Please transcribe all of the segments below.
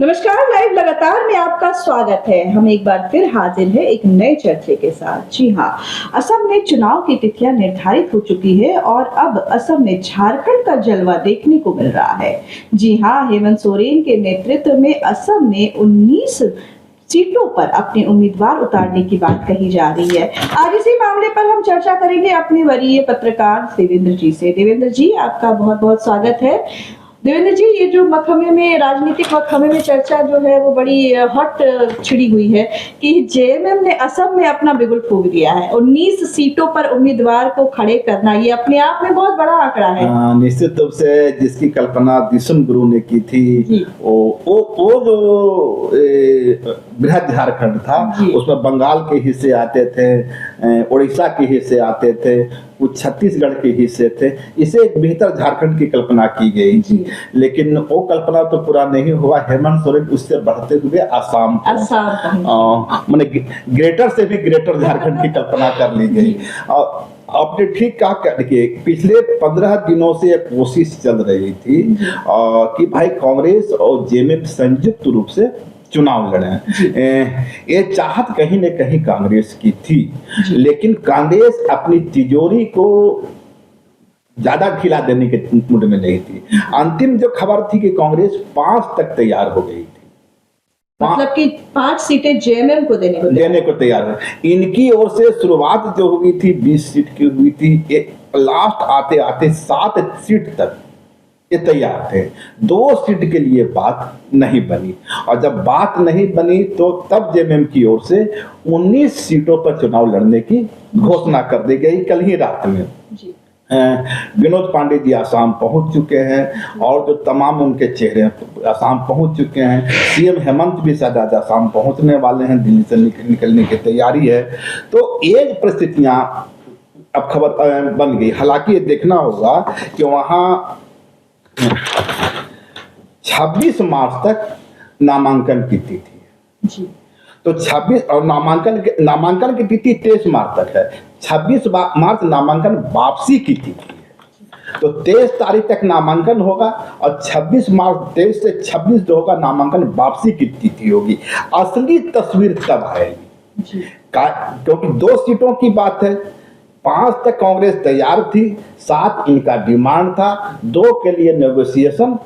नमस्कार। लाइव लगातार में आपका स्वागत है। हम एक बार फिर हाजिर है एक नए चर्चे के साथ। जी हाँ, असम में चुनाव की तिथियां निर्धारित हो चुकी है और अब असम में झारखंड का जलवा देखने को मिल रहा है। जी हाँ, हेमंत सोरेन के नेतृत्व में असम ने 19 सीटों पर अपने उम्मीदवार उतारने की बात कही जा रही है। आज इसी मामले पर हम चर्चा करेंगे अपने वरीय पत्रकार देवेंद्र जी से। देवेंद्र जी, आपका बहुत बहुत स्वागत है। देवेंद्र जी, ये जो मकहमे में राजनीतिक मकहमे में चर्चा जो है वो बड़ी हॉट छिड़ी हुई है कि जेएमएम ने असम में अपना बिगुल फूंक दिया है। 19 सीटों पर उम्मीदवार को खड़े करना ये अपने आप में बहुत बड़ा आंकड़ा है। निश्चित रूप से जिसकी कल्पना दिसुम गुरु ने की थी, वो जो बृहद झारखंड था, उसमें बंगाल के हिस्से आते थे, उड़ीसा के हिस्से आते थे, कुछ छत्तीसगढ़ के हिस्से थे। इसे एक बेहतर झारखंड की कल्पना की गई थी, लेकिन वो कल्पना तो पूरा नहीं हुआ। हेमंत सोरेन उससे बढ़ते हुए आसाम माने ग्रेटर से भी ग्रेटर झारखंड की कल्पना कर ली गई। आपने ठीक कहा। देखिए, पिछले 15 दिनों से एक कोशिश चल रही थी कि भाई कांग्रेस और जेएमएम संयुक्त रूप से चुनाव लड़े। ये चाहत कहीं न कहीं कांग्रेस की थी, लेकिन कांग्रेस अपनी तिजोरी को ज्यादा खिला देने के मूड में नहीं थी। अंतिम जो खबर थी कि कांग्रेस 5 तक तैयार हो गई थी, मतलब कि 5 सीटें जेएमएम को देने को तैयार है। इनकी ओर से शुरुआत जो हुई थी 20 सीट की हुई थी, लास्ट आते आते 7 सीट तक ये तैयार थे। 2 सीट के लिए बात नहीं बनी, और जब बात नहीं बनी तो तब जेएमएम की ओर से 19 सीटों पर चुनाव लड़ने की घोषणा कर दी गई कल ही रात में। विनोद पांडे जी आसाम पहुंच चुके हैं और जो तमाम उनके चेहरे आसाम पहुंच चुके हैं। सीएम हेमंत भी शायद आज आसाम पहुंचने वाले हैं, दिल्ली से निकलने की तैयारी है। तो ये परिस्थितियां अब खबर बन गई। हालांकि ये देखना होगा कि वहां 26 मार्च तक नामांकन की तिथि है। तो 26 और नामांकन की तिथि 23 मार्च तक है। 26 मार्च नामांकन वापसी की तिथि है। तो 23 तारीख तक नामांकन होगा और 26 मार्च 23 से 26 जो होगा नामांकन वापसी की तिथि होगी। असली तस्वीर तब आएगी, क्योंकि 2 सीटों की बात है। 5 तक कांग्रेस तैयार थी, 7 इनका डिमांड था, 2 के लिए नेगोशिएशन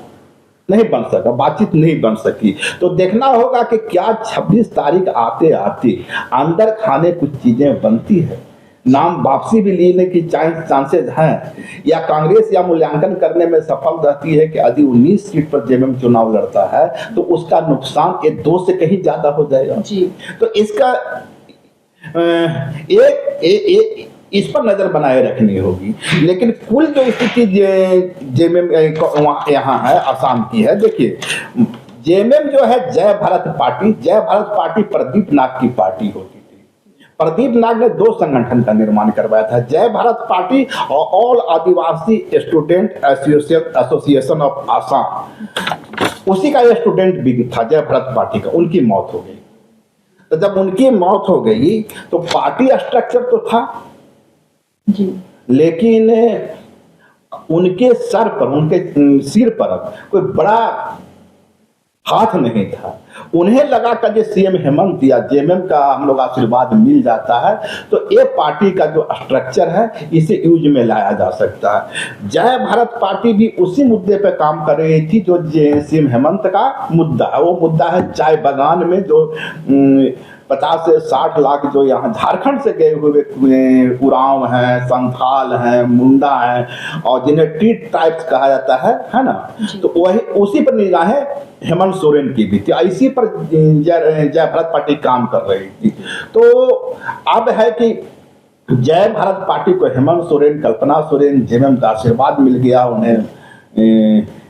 नहीं बन सका, बातचीत नहीं बन सकी। तो देखना होगा कि क्या 26 तारीख आते आते अंदर खाने कुछ चीजें बनती है, नाम वापसी भी लेने की चांसेस हैं, या कांग्रेस या मूल्यांकन करने में सफल रहती है कि यदि 19 सीट पर जेएमएम चुनाव लड़ता है तो उसका नुकसान ये 2 से कहीं ज्यादा हो जाएगा। तो इसका इस पर नजर बनाए रखनी होगी। लेकिन कुल जो स्थिति जेएमएम यहाँ है आसाम की है। देखिए, जेएमएम जो है जय भारत पार्टी प्रदीप नाग की पार्टी होती थी। प्रदीप नाग ने 2 संगठन का निर्माण करवाया था, जय भारत पार्टी और all Adivasi student association of Assam. उसी का स्टूडेंट भी था जय भारत पार्टी का। उनकी मौत हो गई। तो जब उनकी मौत हो गई तो पार्टी स्ट्रक्चर तो था लेकिन उनके सर पर, उनके सिर पर कोई बड़ा हाथ नहीं था। उन्हें लगा कि जो सीएम हेमंत या जेएमएम का हम लोग आशीर्वाद मिल जाता है तो ये पार्टी का जो स्ट्रक्चर है इसे यूज में लाया जा सकता है। जय भारत पार्टी भी उसी मुद्दे पे काम कर रही थी जो सीएम हेमंत का मुद्दा है। वो मुद्दा है चाय बागान में जो 50 से 60 लाख जो यहाँ झारखंड से गए हुए उरांव हैं, संथाल हैं, मुंडा हैं और जिन्हें टी ट्राइब्स कहा जाता है ना। तो वही उसी पर निगाहें हेमंत सोरेन की भी थी। इसी पर जय भारत पार्टी काम कर रही थी। तो अब है कि जय भारत पार्टी को हेमंत सोरेन, कल्पना सोरेन, जेएमएम का आशीर्वाद मिल गया, उन्हें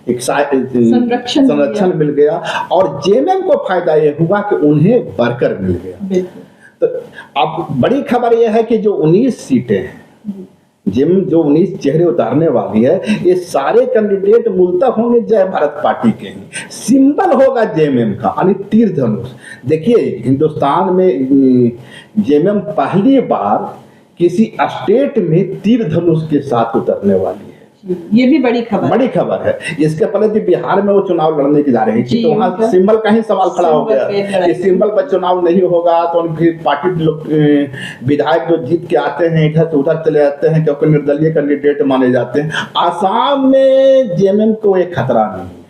एक संरक्षण मिल गया और जेएमएम को फायदा ये हुआ कि उन्हें वर्कर मिल गया। तो अब बड़ी खबर यह है कि जो 19 सीटें हैं, जो 19 चेहरे उतारने वाली है, ये सारे कैंडिडेट मूलतः होंगे जय भारत पार्टी के ही। सिंबल होगा जेएमएम का, यानी तीर धनुष। देखिए, हिंदुस्तान में जेएमएम पहली बार किसी स्टेट में तीर धनुष के साथ उतरने वाली है। ये भी बड़ी खबर बड़ी खबर है। इसके पहले जो बिहार में वो चुनाव लड़ने की जा रही थी, जी, तो वहाँ उनका सिंबल का ही सवाल खड़ा हो सिंबल गया पे लड़ाई कि सिंबल पर चुनाव नहीं होगा तो फिर पार्टी लोग विधायक जो जीत के आते हैं इधर से उधर चले जाते हैं क्योंकि निर्दलीय कैंडिडेट माने जाते हैं। आसाम में जेएमएम को एक खतरा नहीं है।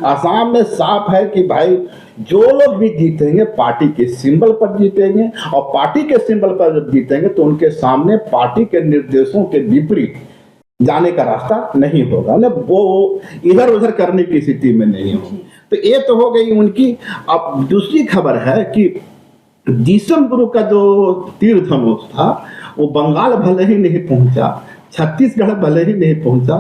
आसाम में साफ है कि भाई जो लोग भी जीतेंगे पार्टी के सिंबल पर जीतेंगे, और पार्टी के सिंबल पर जब जीतेंगे तो उनके सामने पार्टी के निर्देशों के विपरीत जाने का रास्ता नहीं होगा, मतलब वो इधर उधर करने की स्थिति में नहीं होगी। तो ये तो हो गई उनकी। अब दूसरी खबर है कि जीसम गुरु का जो तीर धनुष था वो बंगाल भले ही नहीं पहुंचा, छत्तीसगढ़ भले ही नहीं पहुंचा,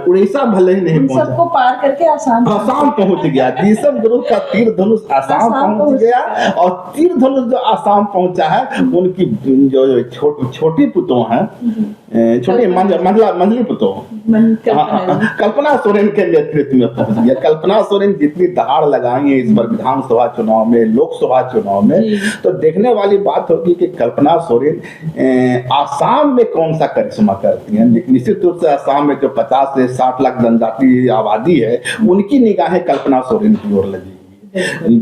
उड़ीसा भले ही नहीं उन पहुंचा, सबको पार करके आसाम पहुंच गया। जीसम गुरु का तीर धनुष आसाम पहुंच गया, और तीर धनुष जो आसाम पहुंचा है उनकी जो छोटी पुतों हैं, छोटी मंझली पुतों, कल्पना सोरेन के नेतृत्व में पहुंच गया। कल्पना सोरेन जितनी दहाड़ लगाई है इस बार विधानसभा चुनाव में, लोकसभा चुनाव में, तो देखने वाली बात होगी कि कल्पना सोरेन आसाम में कौन सा करिश्मा करती हैं। निश्चित रूप से आसाम में जो 50 से 60 लाख जनजाति आबादी है उनकी निगाहें कल्पना सोरेन की ओर लगी।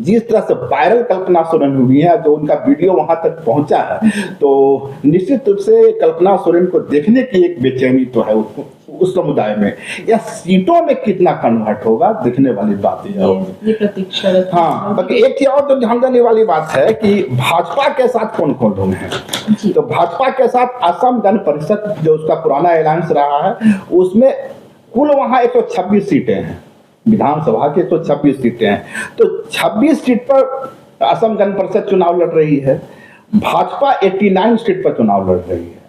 जिस तरह से वायरल कल्पना सोरेन हुई है, जो उनका वीडियो वहां तक पहुंचा है, तो निश्चित रूप से कल्पना सोरेन को देखने की एक बेचैनी तो है उस समुदाय में। या सीटों में कितना कन्वर्ट होगा देखने वाली बात है। ये प्रतीक्षा। हाँ, बाकी एक चीज और तो ध्यान देने वाली बात है कि भाजपा के साथ कौन कौन लोग हैं। तो भाजपा के साथ असम गण परिषद जो उसका पुराना अलायंस रहा है, उसमें कुल वहां 126 सीटें हैं, विधानसभा के तो 26 सीटें हैं। तो 26 सीट पर असम गण परिषद चुनाव लड़ रही है, भाजपा 89 सीट पर चुनाव लड़ रही है,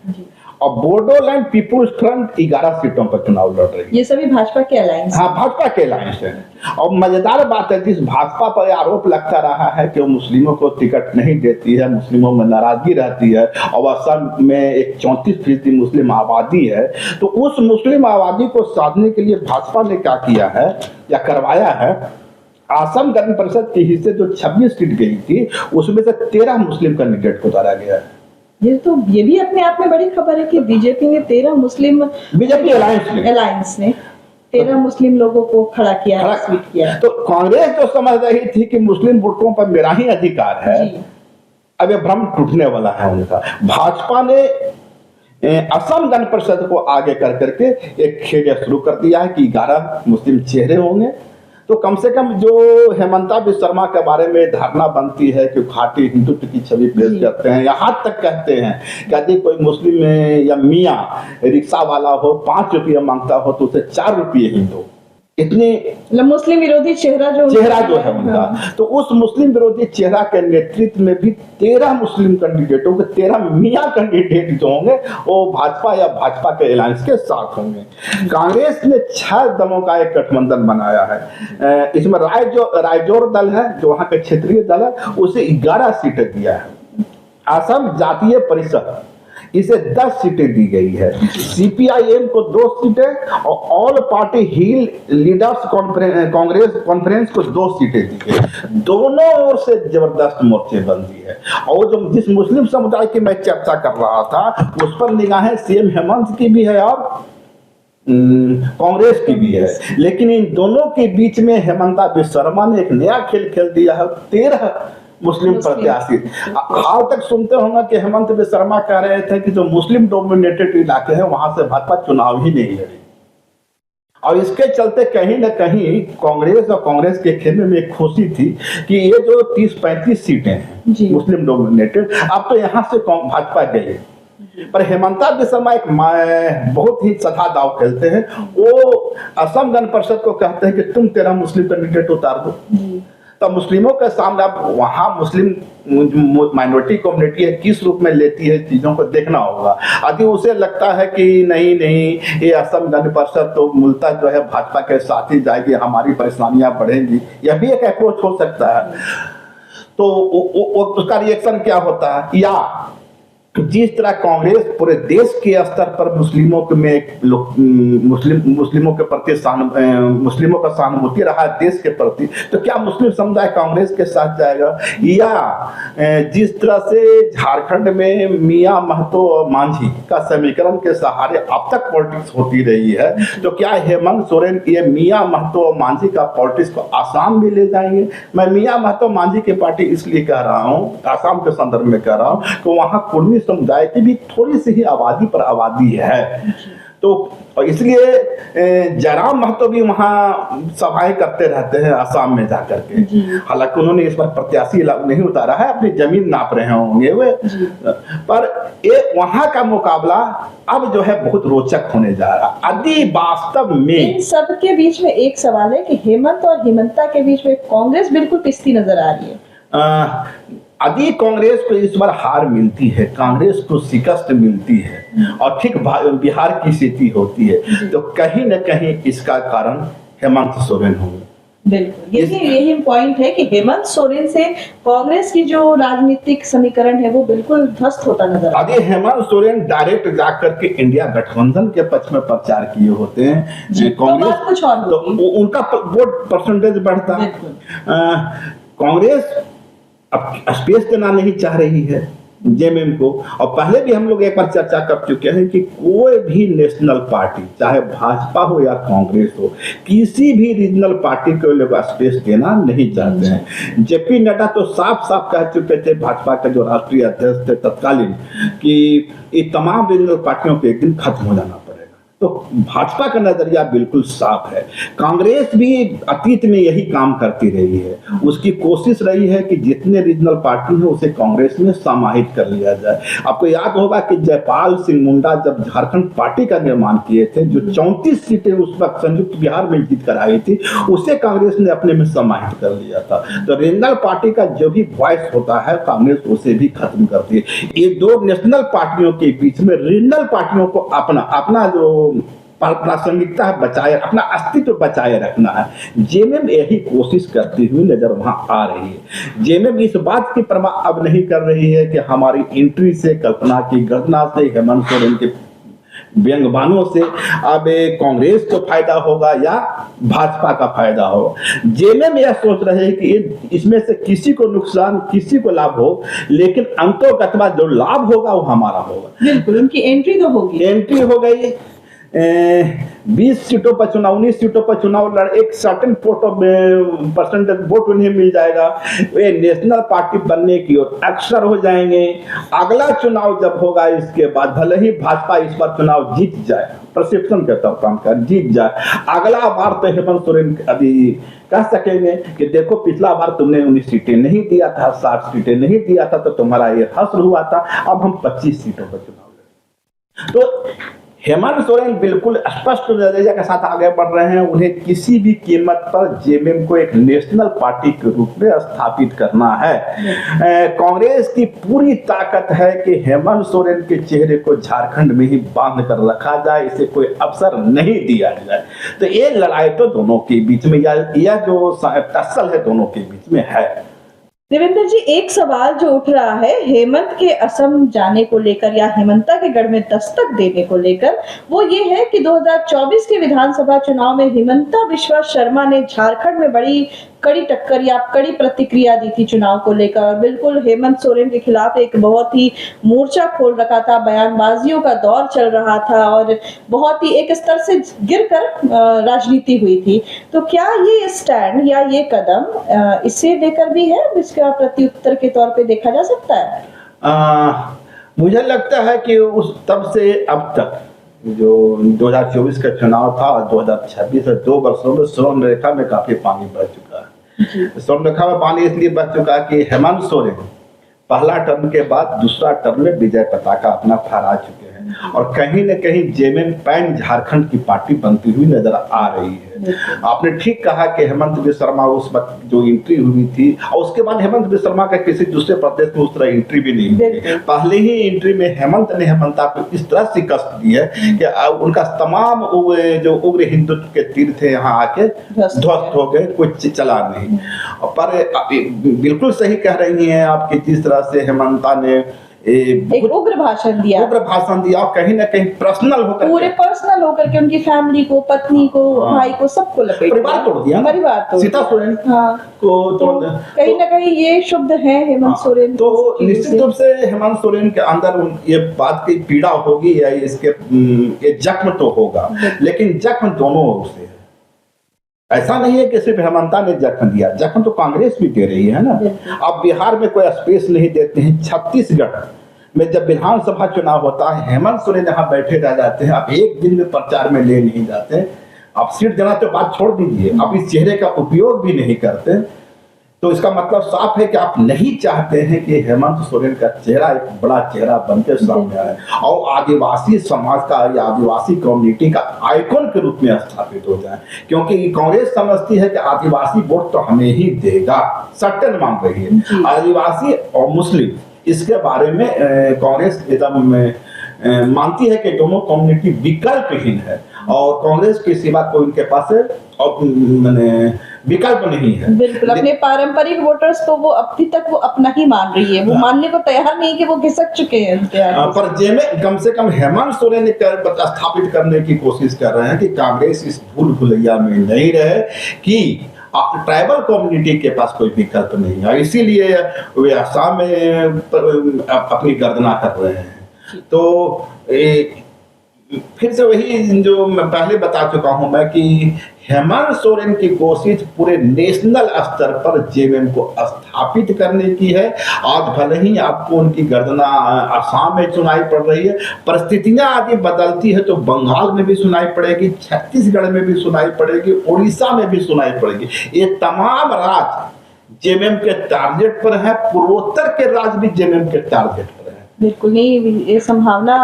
और बोडोलैंड पीपुल्स फ्रंट 11 सीटों पर चुनाव लड़ रही है। ये सभी भाजपा के अलायंस। हाँ, भाजपा के अलायंस है। और मजेदार बात है, जिस भाजपा पर आरोप लगता रहा है कि वो मुस्लिमों को टिकट नहीं देती है, मुस्लिमों में नाराजगी रहती है, और असम में एक 34% मुस्लिम आबादी है, तो उस मुस्लिम आबादी को साधने के लिए भाजपा ने क्या किया है या करवाया है, असम गण परिषद के हिस्से जो 26 सीट गई थी उसमें से 13 मुस्लिम कैंडिडेट को उतारा गया है। ये भी अपने आप में बड़ी खबर है कि बीजेपी ने 13 मुस्लिम, बीजेपी अलायंस ने 13 मुस्लिम लोगों को खड़ा किया, स्वीट किया। तो कांग्रेस तो समझ रही थी कि मुस्लिम वोटों पर मेरा ही अधिकार है, अब ये भ्रम टूटने वाला है उनका। भाजपा ने असम गण परिषद को आगे कर करके एक खेल शुरू कर दिया है कि 11 मुस्लिम चेहरे होंगे। तो कम से कम जो हेमंता बिस्वा शर्मा के बारे में धारणा बनती है कि खाटी हिंदुत्व की छवि पेश करते हैं, यहाँ तक कहते हैं कि यदि कोई मुस्लिम या मियाँ रिक्शा वाला हो 5 रुपये मांगता हो तो उसे 4 रुपये ही दो। इतनी मुस्लिम विरोधी चेहरा जो है उनका। तो उस मुस्लिम विरोधी चेहरा के नेतृत्व में भी 13 मुस्लिम कैंडिडेटों के 13 मियाँ कैंडिडेट जो होंगे वो भाजपा या भाजपा के अलायंस के साथ होंगे। कांग्रेस ने 6 दलों का एक गठबंधन बनाया है। इसमें रायजोर दल है जो वहां के क्षेत्रीय दल है, उसे 11 सीटें दिया है। असम जातीय परिषद इसे 10 सीटें दी गई है। सीपीआईएम को 2 सीटें और ऑल पार्टी हिल लीडर्स कांग्रेस कॉन्फ्रेंस को 2 सीटें दी गई। दोनों ओर से जबरदस्त मोर्चेबंदी है। और जो जिस मुस्लिम समुदाय की मैं चर्चा कर रहा था उस पर निगाहें सीएम हेमंत की भी है और कांग्रेस की भी है, लेकिन इन दोनों के बीच में हेमंता बिस्वा शर्मा ने एक नया खेल खेल दिया है। 13 मुस्लिम प्रत्याशी। हाल तक सुनते होंगे कि हेमंत बिस्वा शर्मा कह रहे थे कि जो मुस्लिम डोमिनेटेड इलाके हैं वहां से भाजपा चुनाव ही नहीं लड़ी, और इसके चलते कहीं न कहीं कांग्रेस और कांग्रेस के खेमे में एक खुशी थी कि ये जो 30-35 सीटें हैं मुस्लिम डोमिनेटेड, अब तो यहाँ से भाजपा गई। पर हेमंता बिस्वा शर्मा एक बहुत ही सधा दाव खेलते हैं। वो असम गण परिषद को कहते हैं कि तुम 13 मुस्लिम कैंडिडेट उतार दो, तो मुस्लिमों के सामने अब वहां मुस्लिम माइनॉरिटी कम्युनिटी है किस रूप में लेती है चीजों को देखना होगा। यदि उसे लगता है कि नहीं ये असम गण परिषद तो मूलतः जो है भाजपा के साथ ही जाएगी, हमारी परेशानियां बढ़ेंगी, यह भी एक अप्रोच हो सकता है। तो उसका रिएक्शन क्या होता है, या जिस तरह कांग्रेस पूरे देश के स्तर पर मुस्लिमों के में मुस्लिमों के प्रति मुस्लिमों का सहानुभूति रहा है देश के प्रति, तो क्या मुस्लिम समुदाय कांग्रेस के साथ जाएगा? या जिस तरह से झारखंड में मियां महतो और मांझी का समीकरण के सहारे अब तक पॉलिटिक्स होती रही है, तो क्या हेमंत सोरेन ये मियां महतो और मांझी का पॉलिटिक्स को आसाम में ले जाएंगे? मैं मियां महतो मांझी की पार्टी इसलिए कह रहा हूँ, आसाम के संदर्भ में कह रहा हूँ कि वहां कुर्मी समुदाय की भी थोड़ी सी ही आबादी पर आबादी है, तो इसलिए जयराम महतो भी वहां सभाएं करते रहते हैं आसाम में जाकर के। हालांकि उन्होंने इस पर प्रत्याशी नहीं उतारा है, अपनी जमीन नाप रहे होंगे वे, पर ये वहां का मुकाबला अब जो है बहुत रोचक होने जा रहा है। यदि वास्तव में इन सब के बीच में एक सवाल है कि हेमंत और हेमंता के बीच में कांग्रेस बिल्कुल पिसती नजर आ रही है। यदि कांग्रेस को इस बार हार मिलती है, कांग्रेस को शिकस्त मिलती है और ठीक बिहार की स्थिति होती है, तो कहीं न कहीं इसका कारण हेमंत सोरेन होंगे। बिल्कुल, यही पॉइंट है कि हेमंत सोरेन से कांग्रेस की जो राजनीतिक समीकरण है वो बिल्कुल ध्वस्त होता नजर आता है। यदि हेमंत सोरेन डायरेक्ट जाकर के इंडिया गठबंधन के पक्ष में प्रचार किए होते हैं कांग्रेस, तो कुछ और तो उनका वोट परसेंटेज बढ़ता। कांग्रेस अब स्पेस देना नहीं चाह रही है जेएमएम को, और पहले भी हम लोग एक बार चर्चा कर चुके हैं कि कोई भी नेशनल पार्टी, चाहे भाजपा हो या कांग्रेस हो, किसी भी रीजनल पार्टी को लोग स्पेस देना नहीं चाहते हैं। जेपी नड्डा तो साफ साफ कह चुके थे, भाजपा के जो राष्ट्रीय अध्यक्ष थे तत्कालीन, कि ये तमाम रीजनल पार्टियों को एक दिन खत्म हो जाना। तो भाजपा का नजरिया बिल्कुल साफ है। कांग्रेस भी अतीत में यही काम करती रही है, उसकी कोशिश रही है कि जितने रीजनल पार्टी हैं उसे कांग्रेस में समाहित कर लिया जाए। आपको याद होगा कि जयपाल सिंह मुंडा जब झारखंड पार्टी का निर्माण किए थे, जो 34 सीटें उस वक्त संयुक्त बिहार में जीत कर आई थी, उसे कांग्रेस ने अपने में समाहित कर लिया था। तो रीजनल पार्टी का जो भी वॉइस होता है कांग्रेस उसे भी खत्म करती है। ये दो नेशनल पार्टियों के बीच में रीजनल पार्टियों को अपना जो प्रासंगिकता है बचाए, अपना अस्तित्व बचाए रखना है। जेएमएम यही कोशिश करती हुई नजर वहां आ रही है। जेएमएम इस बात की परवाह अब नहीं कर रही है कि हमारी एंट्री से, कल्पना की गर्जना से, हेमंत सोरेन के व्यंग्यबाणों से अब कांग्रेस को फायदा होगा या भाजपा का फायदा हो। जेएमएम यह सोच रहे हैं कि इसमें से किसी को नुकसान, किसी को लाभ हो, लेकिन अंतोगत्वा जो लाभ होगा वो हमारा होगा। बिल्कुल, उनकी एंट्री तो होगी, एंट्री हो गई। 20 सीटों पर चुनाव, 19 सीटों पर चुनाव लड़, एक सर्टेन परसेंटेज वोट उन्हें मिल जाएगा, वे नेशनल पार्टी बनने की ओर अक्सर हो जाएंगे। अगला चुनाव जब होगा, इसके बाद भले ही भाजपा इस बार चुनाव जीत जाए, परसेप्शन के तौर पर जीत जाए, अगला बार तो हेमंत सोरेन अभी कह सकेंगे कि देखो पिछला बार तुमने 19 सीटें नहीं दिया था, 60 सीटें नहीं दिया था, तो तुम्हारा ये हश्र हुआ था, अब हम 25 सीटों पर चुनाव लड़ेंगे। तो हेमंत सोरेन बिल्कुल स्पष्ट नजरिया के साथ आगे बढ़ रहे हैं। उन्हें किसी भी कीमत पर जेएमएम को एक नेशनल पार्टी के रूप में स्थापित करना है। कांग्रेस की पूरी ताकत है कि हेमंत सोरेन के चेहरे को झारखंड में ही बांध कर रखा जाए, इसे कोई अवसर नहीं दिया जाए। तो ये लड़ाई तो दोनों के बीच में, यह जो टस्सल है दोनों के बीच में है। देवेंद्र जी, एक सवाल जो उठ रहा है हेमंत के असम जाने को लेकर या हेमंता के गढ़ में दस्तक देने को लेकर, वो ये है कि 2024 के विधानसभा चुनाव में हेमंता बिस्वा शर्मा ने झारखंड में बड़ी कड़ी टक्कर या कड़ी प्रतिक्रिया दी थी चुनाव को लेकर, और बिल्कुल हेमंत सोरेन के खिलाफ एक बहुत ही मोर्चा खोल रखा था, बयानबाजियों का दौर चल रहा था और बहुत ही एक स्तर से गिरकर राजनीति हुई थी। तो क्या ये स्टैंड या ये कदम इसे लेकर भी है, इसका प्रत्युत्तर के तौर पे देखा जा सकता है? मुझे लगता है कि उस तब से अब तक जो 2024 का चुनाव था और 2026 है, 2 वर्षों में स्वर्ण रेखा में काफी पानी बह चुका है। स्वर्ण रेखा में पानी इसलिए बह चुका है कि हेमंत सोरेन पहला टर्म के बाद दूसरा टर्म में विजय पताका अपना फहरा चुके हैं और कहीं न कहीं जेएमएम पैन झारखंड की पार्टी बनती हुई नजर आ रही है। आपने ठीक कहा कि हेमंत बिस्वा शर्मा उस वक्त जो एंट्री हुई थी, और उसके बाद हेमंत बिस्वा शर्मा का किसी दूसरे प्रदेश में उस तरह एंट्री भी नहीं हुई। पहले ही एंट्री में हेमंत ने हेमंता को इस तरह शिकस्त दी है कि उनका तमाम जो उग्र हिंदुत्व के तीर थे यहाँ आके ध्वस्त हो गए, कुछ चला नहीं। पर बिल्कुल सही कह रही हैं आप कि जिस तरह से हेमंता ने एक उग्र भाषण दिया, उग्र भाषण दिया और कहीं ना कहीं पर्सनल होकर पूरे पर्सनल होकर के उनकी फैमिली को, पत्नी को, भाई को, सबको लपेट परिवार तोड़ दिया ना। परिवार तोड़ सीता दिया। सोरेन हाँ, को तो कहीं ना कहीं ये शुद्ध है हेमंत सोरेन। तो निश्चित रूप से हेमंत सोरेन के अंदर ये बात की पीड़ा होगी या इसके ये जख्म तो होगा, लेकिन जख्म दोनों ओर से है। ऐसा नहीं है कि सिर्फ हेमंता ने जख्म दिया, जख्म तो कांग्रेस भी दे रही है ना। अब बिहार में कोई स्पेस नहीं देते हैं, छत्तीसगढ़ में जब विधानसभा चुनाव होता है हेमंत सोरेन यहाँ बैठे रह जाते हैं, अब एक दिन में प्रचार में ले नहीं जाते, अब सीट देना तो बात छोड़ दीजिए, अब इस चेहरे का उपयोग भी नहीं करते। तो इसका मतलब साफ है कि आप नहीं चाहते हैं कि हेमंत सोरेन का चेहरा एक बड़ा चेहरा बनकर सामने आए और आदिवासी समाज का या आदिवासी कम्युनिटी का आइकॉन के रूप में स्थापित हो जाए, क्योंकि कांग्रेस समझती है कि आदिवासी वोट तो हमें ही देगा, सर्टेन मान रही है। आदिवासी और मुस्लिम इसके बारे में कांग्रेस एकदम मानती है कि दोनों कम्युनिटी विकल्पहीन है और कांग्रेस के सिवा कोई उनके पास विकल्प नहीं है। बिल्कुल, अपने पारंपरिक वोटर्स को वो अभी तक वो अपना ही मान रही है, वो मानने को तैयार नहीं कि वो घिसक चुके हैं उनके आगे। पर जेमे कम से कम हेमंत सोरेन स्थापित करने की कोशिश कर रहे हैं कि कांग्रेस इस भूल भुलैया में नहीं रहे कि ट्राइबल कम्युनिटी के पास कोई विकल्प नहीं है, इसीलिए वे आसाम में अपनी गर्दना कर रहे हैं। तो फिर से वही जो मैं पहले बता चुका हूं मैं कि हेमंत सोरेन की कोशिश पूरे नेशनल स्तर पर जेएमएम को स्थापित करने की है। आज भले ही आपको उनकी गर्दना आसाम में सुनाई पड़ रही है, परिस्थितियां आदि बदलती है तो बंगाल में भी सुनाई पड़ेगी, छत्तीसगढ़ में भी सुनाई पड़ेगी, उड़ीसा में भी सुनाई पड़ेगी। ये तमाम राज्य जेएमएम के टारगेट पर है, पूर्वोत्तर के राज्य भी जेएमएम के टारगेट पर है। बिल्कुल नहीं, ये संभावना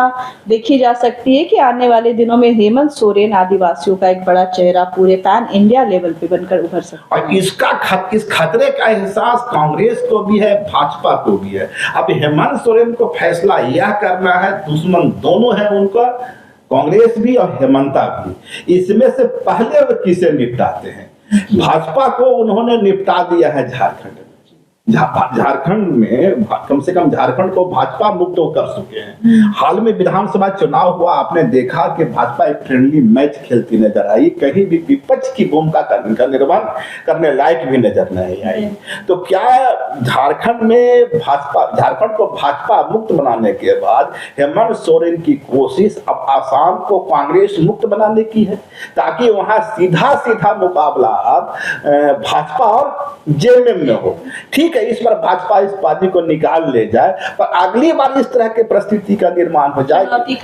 देखी जा सकती है कि आने वाले दिनों में हेमंत सोरेन आदिवासियों का एक बड़ा चेहरा पूरे पैन इंडिया लेवल पे बनकर उभर सकता है। और इस खतरे का एहसास कांग्रेस को भी है, भाजपा को भी है। अब हेमंत सोरेन को फैसला यह करना है, दुश्मन दोनों है उनका, कांग्रेस भी और हेमंता भी। इसमें से पहले वो किसे निपटाते हैं? भाजपा को उन्होंने निपटा दिया है झारखंड में। झारखंड में कम से कम झारखंड को भाजपा मुक्त कर चुके हैं। हाल में विधानसभा चुनाव हुआ, आपने देखा कि भाजपा एक फ्रेंडली मैच खेलती नजर आई, कहीं भी विपक्ष की भूमिका का निर्वहन करने लायक भी नजर नहीं आई। तो क्या झारखंड को भाजपा मुक्त बनाने के बाद हेमंत सोरेन की कोशिश अब आसाम को कांग्रेस मुक्त बनाने की है, ताकि वहां सीधा सीधा मुकाबला भाजपा और जेएमएम में हो। ठीक है, इस बार भाजपा इस बाजी को निकाल ले जाए, पर अगली बार इस तरह के परिस्थिति का निर्माण हो जाए कि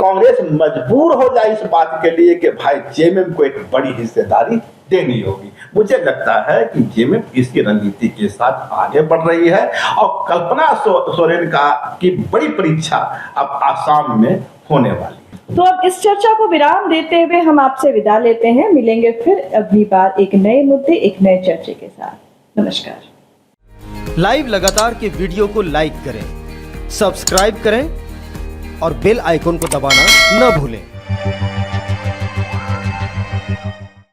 कांग्रेस मजबूर हो जाए इस बात के लिए कि भाई जेएमएम को एक बड़ी हिस्सेदारी देनी होगी। मुझे लगता है कि जेएमएम इसकी रणनीति के साथ आगे बढ़ रही है और कल्पना सोरेन की बड़ी परीक्षा अब आसाम में होने वाली है। तो अब इस चर्चा को विराम देते हुए हम आपसे विदा लेते हैं, मिलेंगे फिर अगली बार एक नए मुद्दे, एक नए चर्चे के साथ। नमस्कार। लाइव लगातार के वीडियो को लाइक करें, सब्सक्राइब करें और बेल आइकन को दबाना न भूलें।